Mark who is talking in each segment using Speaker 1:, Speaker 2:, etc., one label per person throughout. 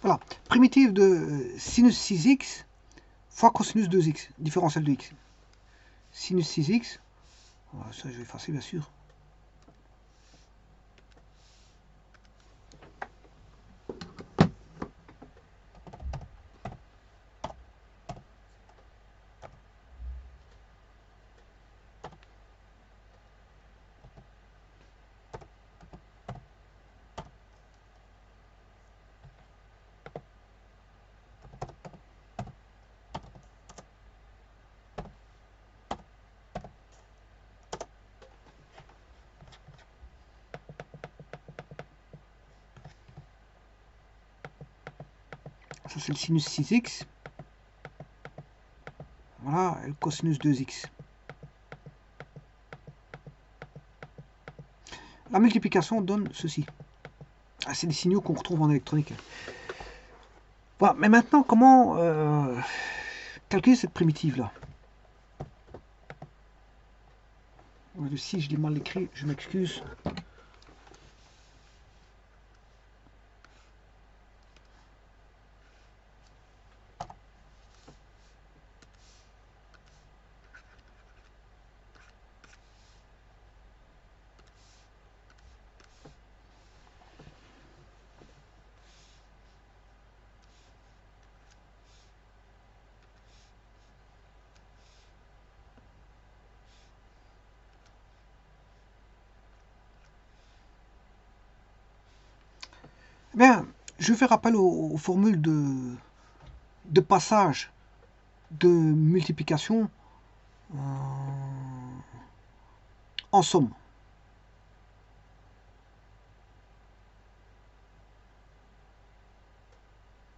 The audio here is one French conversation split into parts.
Speaker 1: Voilà, primitive de sinus 6x fois cosinus 2x, différentiel de x. Sinus 6x, ça je vais effacer bien sûr. Ça c'est le sinus 6x. Voilà, et le cosinus 2x. La multiplication donne ceci. Ah, c'est des signaux qu'on retrouve en électronique. Voilà, mais maintenant, comment calculer cette primitive-là? Si je l'ai mal écrit, je m'excuse. Bien, je fais rappel aux formules de passage de multiplication en somme.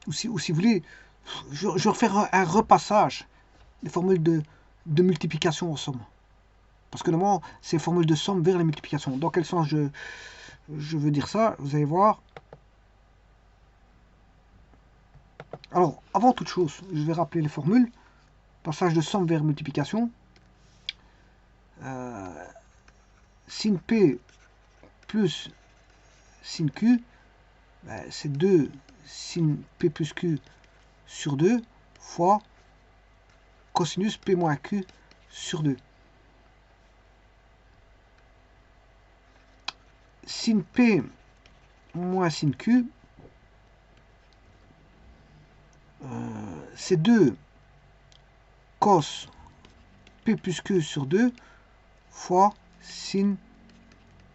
Speaker 1: Ou si vous voulez, je vais refaire un repassage des formules de multiplication en somme. Parce que normalement, c'est formule de somme vers la multiplication. Dans quel sens je veux dire ça? Vous allez voir. Alors, avant toute chose, je vais rappeler les formules. Passage de somme vers multiplication. Sin P plus sin Q, ben, c'est 2 sin P plus Q sur 2 fois cosinus P moins Q sur 2. Sin P moins sin Q, c'est 2 cos P plus Q sur 2 fois sin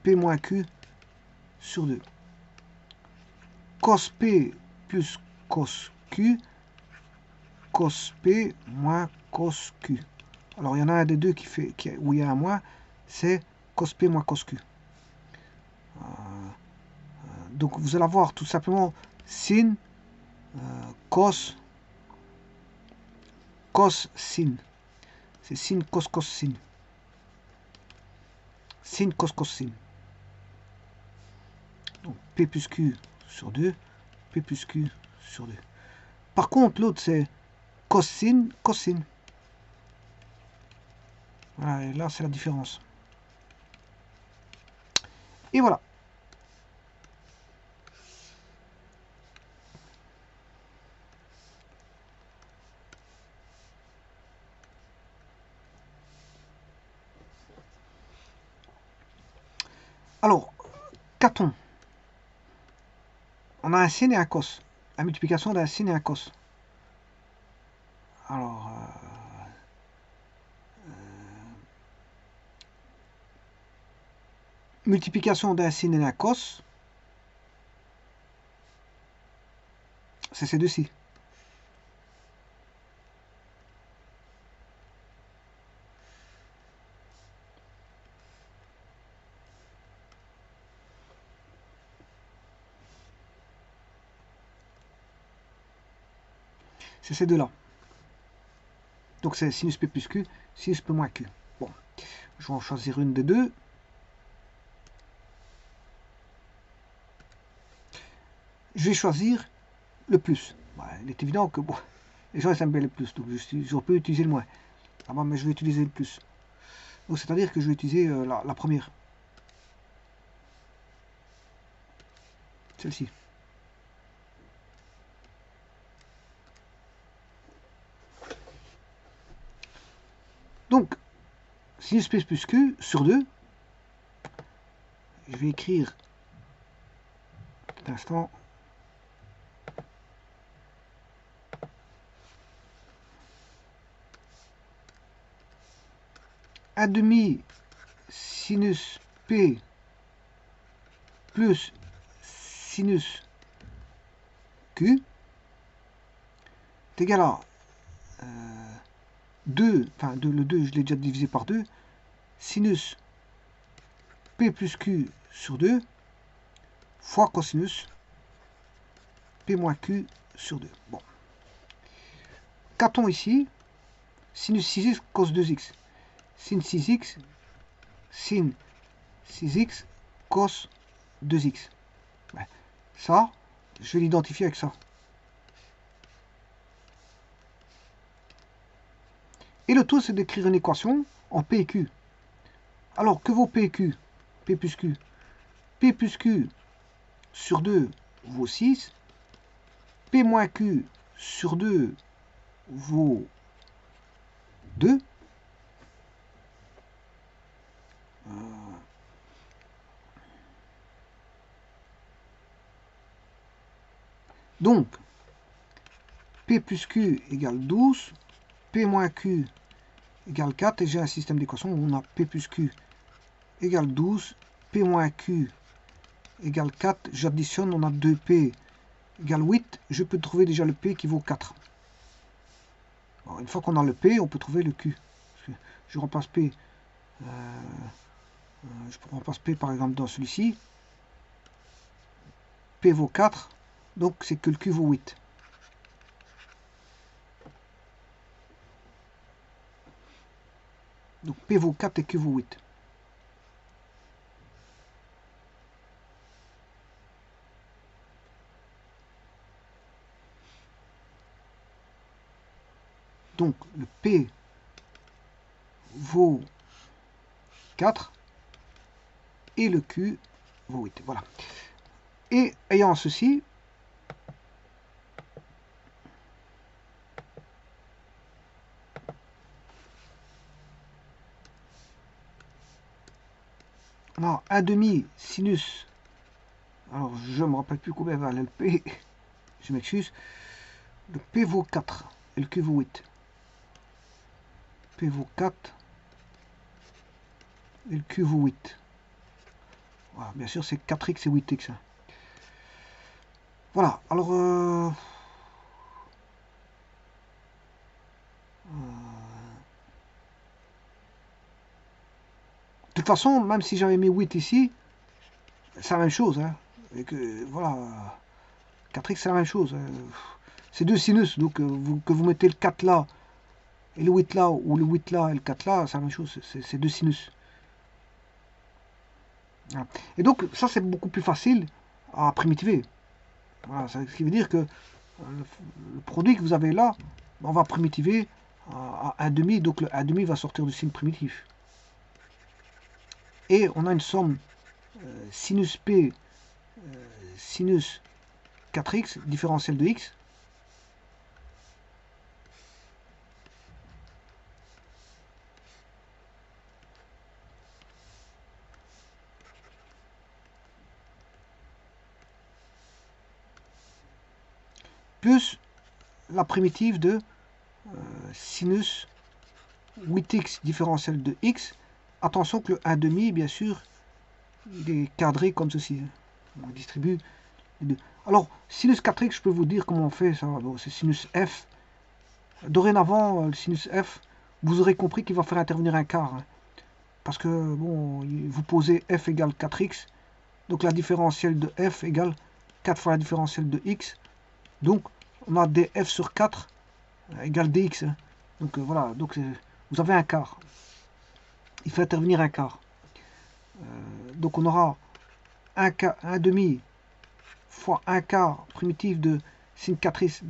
Speaker 1: P moins Q sur 2. Cos P plus cos Q, cos P moins cos Q. Alors il y en a un des deux où il y a un moins, c'est cos P moins cos Q. Donc vous allez avoir tout simplement sin, cos, cos, sin. C'est sin, cos, cos, sin. Sin, cos, cos, sin. Donc P plus Q sur 2, P plus Q sur 2. Par contre, l'autre c'est cos, sin, cos, sin. Voilà, et là c'est la différence. Et voilà. Alors, qu'a-t-on? On a un sin et un cos. La multiplication d'un sin et un cos. Alors, multiplication d'un sin et d'un cos, c'est ces deux-ci. C'est ces deux-là. Donc c'est sinus P plus Q, sinus P moins Q. Bon, je vais en choisir une des deux. Je vais choisir le plus. Ouais, il est évident que bon, les gens ils aiment bien le plus, donc je peux utiliser le moins. Ah bon, mais je vais utiliser le plus. Donc c'est-à-dire que je vais utiliser la première. Celle-ci. Donc, sinus P plus Q sur 2, je vais écrire, un instant, un demi sinus P plus sinus Q est égal à 2, enfin le 2 je l'ai déjà divisé par 2, sinus P plus Q sur 2 fois cosinus P moins Q sur 2. Bon. Qu'a-t-on ici? Sinus 6x cos 2x. Sin 6x, sin 6x cos 2x. Ouais. Ça, je vais l'identifier avec ça. Et le tout, c'est d'écrire une équation en P et Q. Alors, que vaut P et Q? P plus Q. P plus Q sur 2 vaut 6. P moins Q sur 2 vaut 2. Donc, P plus Q égale 12, P moins Q égale 4, et j'ai un système d'équations où on a P plus Q égale 12, P moins Q égale 4, j'additionne, on a 2P égale 8, je peux trouver déjà le P qui vaut 4. Alors, une fois qu'on a le P, on peut trouver le Q. Je remplace P, je remplace P par exemple dans celui-ci, P vaut 4, donc c'est que le Q vaut 8. Donc P vaut 4 et Q vaut 8. Donc le P vaut 4 et le Q vaut 8. Voilà. Et ayant ceci, on a un demi sinus. Alors je ne me rappelle plus combien valait le P. Je m'excuse. Le P vaut 4 et le Q vaut 8. P vaut 4 et le Q vaut 8. Voilà, bien sûr c'est 4x et 8x. Voilà, alors de toute façon, même si j'avais mis 8 ici, c'est la même chose. Hein. Et que, voilà, 4x c'est la même chose. Hein. C'est deux sinus, donc que vous mettez le 4 là et le 8 là, ou le 8 là et le 4 là, c'est la même chose, c'est deux sinus. Voilà. Et donc ça c'est beaucoup plus facile à primitiver. Voilà, ce qui veut dire que le produit que vous avez là, on va primitiver à 1,5, donc le 1,5 va sortir du signe primitif. Et on a une somme sinus P, sinus 4x, différentiel de x, plus la primitive de sinus 8x différentiel de x. Attention que le 1,5, bien sûr, il est cadré comme ceci. On distribue les deux. Alors, sinus 4x, je peux vous dire comment on fait ça. Bon, c'est sinus f. Dorénavant, le sinus f, vous aurez compris qu'il va faire intervenir un quart. Hein, parce que, bon, vous posez f égale 4x. Donc, la différentielle de f égale 4 fois la différentielle de x. Donc, on a df sur 4 égale dx. Hein. Donc, voilà. Donc, vous avez un quart. Il fait intervenir un quart. Donc, on aura un demi fois un quart primitif de sin 4x.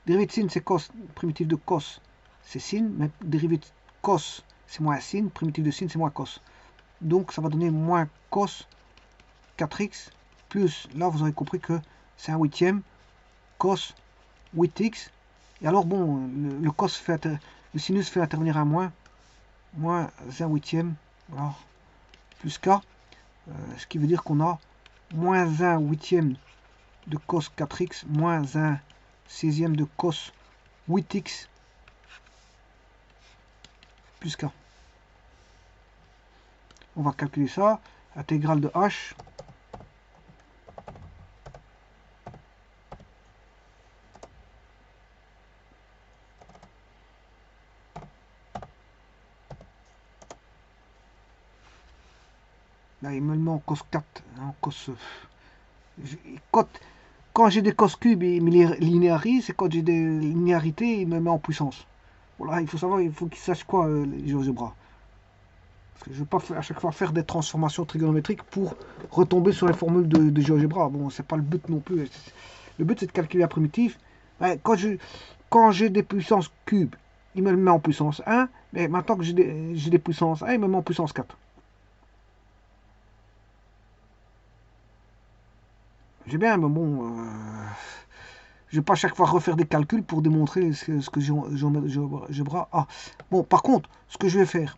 Speaker 1: Dérivé de sin, c'est cos. Primitif de cos, c'est sin. Mais dérivé de cos, c'est moins sin. Primitif de sin, c'est moins cos. Donc, ça va donner moins cos 4x. Plus, là, vous aurez compris que c'est un huitième. Cos 8x. Et alors, bon, le sinus fait intervenir un moins. moins 1 huitième, voilà, plus K, ce qui veut dire qu'on a moins 1 huitième de cos 4x, moins 1 16e de cos 8x, plus K. On va calculer ça, intégrale de H, là il me le met en cos 4, en cos... Quand j'ai des cos cubes, il me les linéarise, et quand j'ai des linéarités, il me met en puissance. Voilà, il faut savoir, il faut qu'il sache quoi, les GeoGebra. Parce que je ne veux pas à chaque fois faire des transformations trigonométriques pour retomber sur les formules de GeoGebra. Bon, c'est pas le but non plus. Le but, c'est de calculer la primitive. Ouais, quand j'ai des puissances cubes, il me le met en puissance 1. Mais maintenant que j'ai des puissances 1, il me met en puissance 4. J'ai bien, mais bon... je ne vais pas chaque fois refaire des calculs pour démontrer ce que GeoGebra a. Bon, par contre, ce que je vais faire,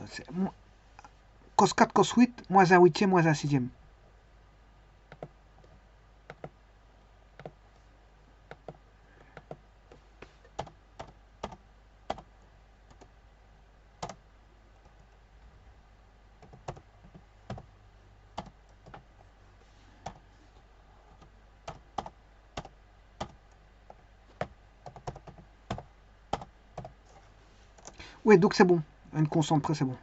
Speaker 1: c'est cos 4, cos 8, moins 1 huitième, moins 1 sixième. Oui, donc c'est bon. Une constante près, c'est bon.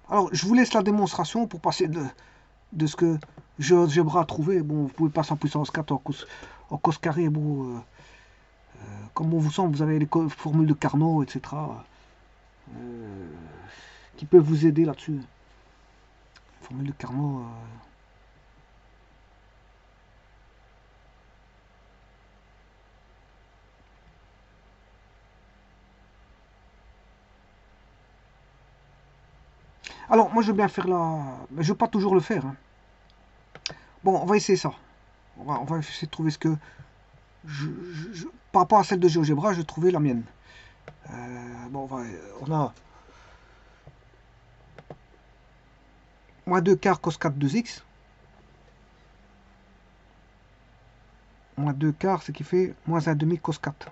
Speaker 1: Alors, je vous laisse la démonstration pour passer de ce que GeoGebra a trouvé. Bon, vous pouvez passer en puissance 4 en cos carré. Bon, comme on vous semble, vous avez les formules de Carnot, etc. euh, qui peuvent vous aider là-dessus. Formule de Carnot. Alors, moi, je veux bien faire la... Mais je ne veux pas toujours le faire. Hein. Bon, on va essayer ça. On va essayer de trouver ce que... Par rapport à celle de GeoGebra, je vais trouver la mienne. Bon, on a moins 2 quarts cos 4 2x. Moins 2 quarts, ce qui fait moins 1 demi cos 4.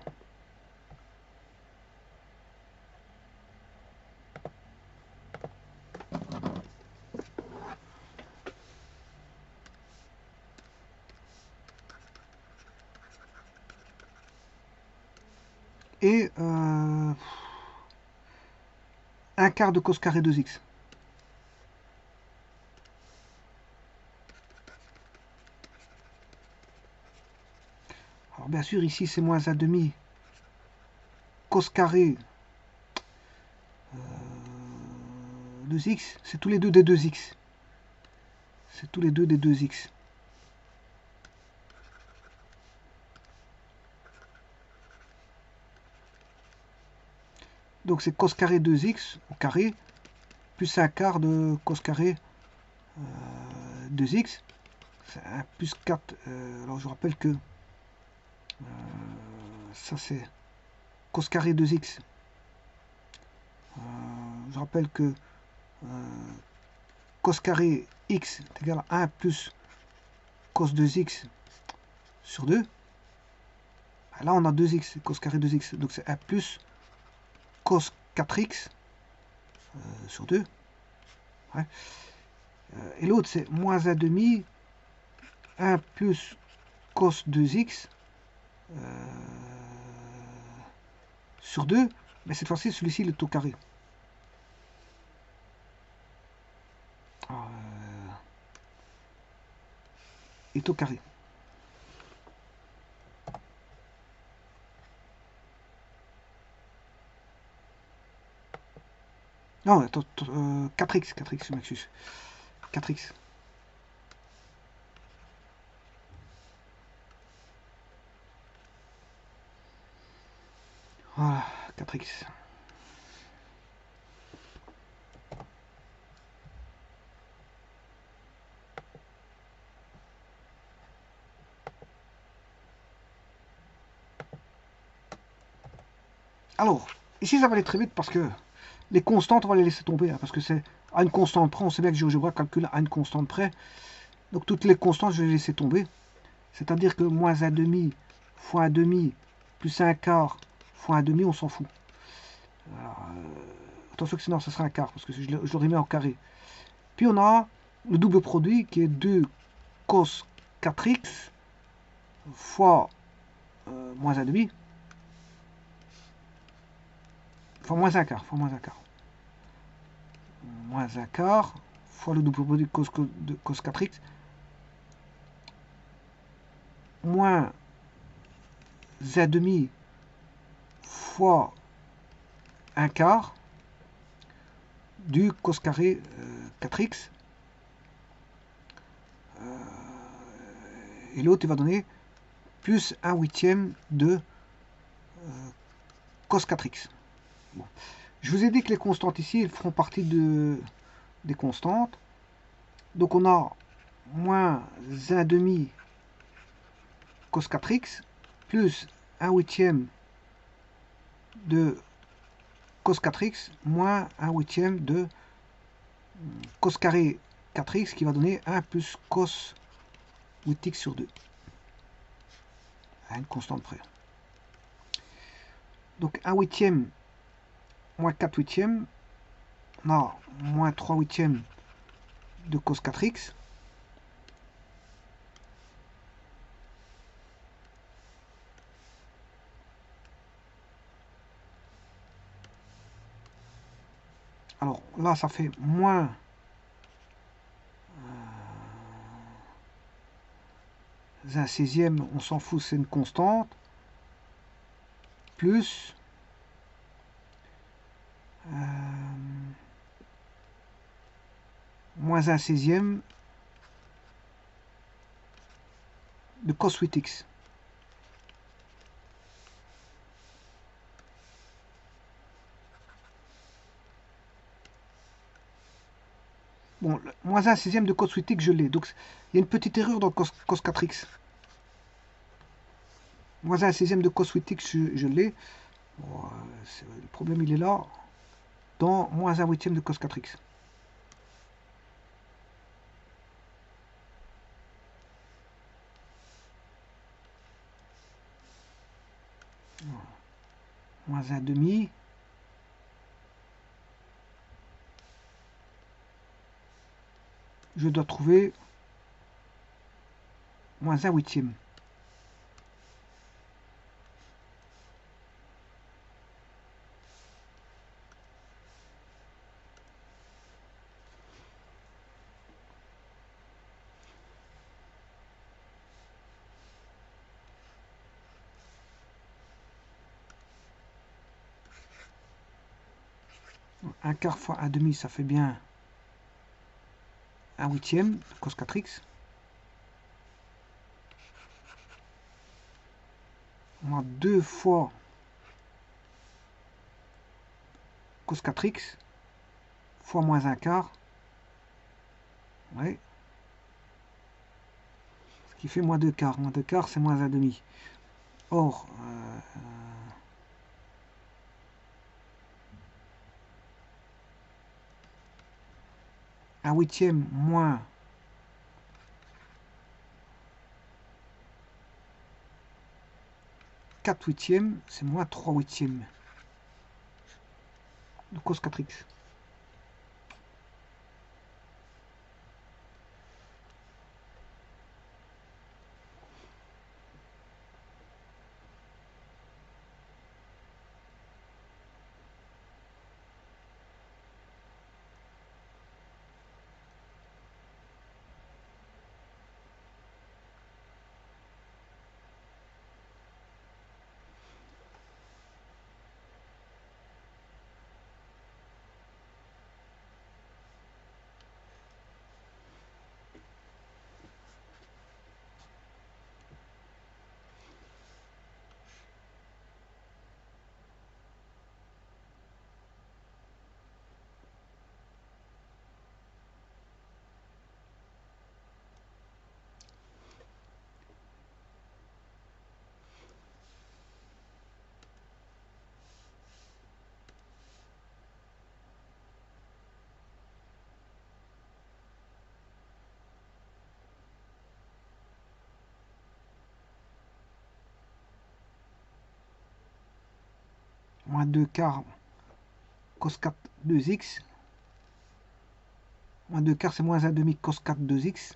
Speaker 1: Et 1 quart de cos carré 2x. Alors bien sûr, ici c'est moins 1 demi cos carré 2x. C'est tous les deux des 2x. C'est tous les deux des 2x. Donc c'est cos carré 2x au carré, plus 1 quart de cos carré 2x. C'est 1 plus 4. Alors je vous rappelle que ça c'est cos carré 2x. Je rappelle que cos carré x est égal à 1 plus cos 2x sur 2. Là on a 2x, cos carré 2x. Donc c'est 1 plus cos 4x sur 2. Ouais. Et l'autre c'est moins 1 demi 1 plus cos 2x sur 2, mais cette fois-ci celui-ci il est au carré. Est au carré. Non, attends, 4x, 4x, je m'excuse. 4x. Voilà, 4x. Alors, ici ça va aller très vite parce que les constantes, on va les laisser tomber, hein, parce que c'est à une constante près. On sait bien que GeoGebra calcule à une constante près. Donc toutes les constantes, je vais les laisser tomber. C'est-à-dire que moins un demi fois un demi plus un quart fois un demi, on s'en fout. Attention que sinon ça sera un quart, parce que je l'aurais mis en carré. Puis on a le double produit qui est 2 cos 4x fois moins un demi, fois moins un quart, moins un quart, fois le double produit de cos 4x, moins un demi fois un quart du cos carré 4x. Et l'autre, il va donner plus 1 huitième de cos 4x. Bon. Je vous ai dit que les constantes ici, elles feront partie des constantes. Donc on a moins 1 demi cos 4x plus 1 huitième de cos 4x moins 1 huitième de cos carré 4x qui va donner 1 plus cos 8x sur 2. À une constante près. Donc 1 huitième moins 4 huitièmes, on a moins 3 huitièmes de cos 4x. Alors là, ça fait moins un 16e, on s'en fout, c'est une constante, plus moins un 16e de cos 8x. Bon, moins un 16e de cos 8x, je l'ai. Donc, il y a une petite erreur dans cos 4x. Moins un 16e de cos 8x, je l'ai. Bon, le problème, il est là, dans moins un huitième de cos 4x. Moins un demi. Je dois trouver moins un huitième. Un quart fois un demi, ça fait bien un huitième de cos 4x. On a 2 fois cos 4x fois moins un quart. Ouais. Ce qui fait moins 2 quarts. Moins 2 quarts, c'est moins un demi. Or, un huitième moins 4 huitièmes, c'est moins 3 huitièmes de cos 4x. moins 2 quarts cos 4 2x. Moins 2 quarts, c'est moins 1 demi cos 4 2x.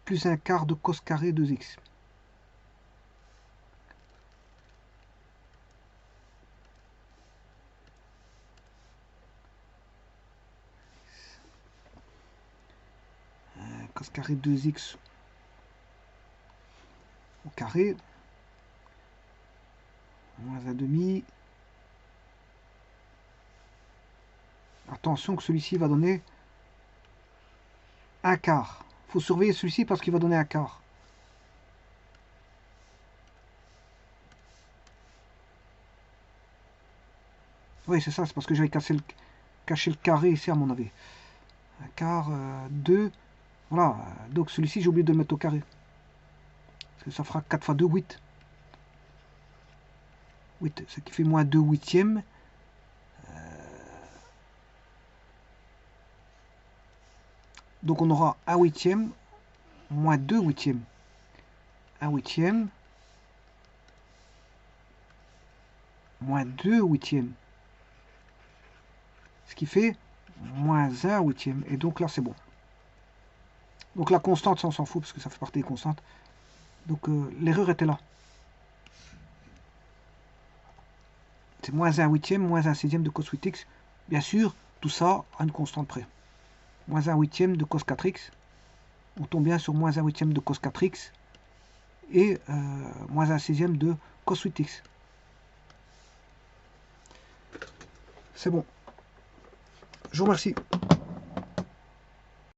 Speaker 1: Plus 1 quart de cos carré 2x. Cos carré 2x au carré. Moins 1 demi. Attention que celui-ci va donner un quart. Il faut surveiller celui-ci parce qu'il va donner un quart. Oui, c'est ça, c'est parce que j'avais caché le carré ici à mon avis. Un quart, 2. Voilà, donc celui-ci j'ai oublié de le mettre au carré. Parce que ça fera 4 fois 2, 8. 8, ce qui fait moins 2 huitièmes. Donc on aura 1 huitième moins 2 huitièmes. 1 huitième moins 2 huitièmes. Ce qui fait moins 1 huitième. Et donc là c'est bon. Donc la constante, ça on s'en fout parce que ça fait partie des constantes. Donc l'erreur était là. C'est moins 1 huitième, moins 1 sixième de cos 8x. Bien sûr, tout ça à une constante près. Moins 1 huitième de cos 4x. On tombe bien sur moins 1 huitième de cos 4x. Et moins 1 sixième de cos 8x. C'est bon. Je vous remercie.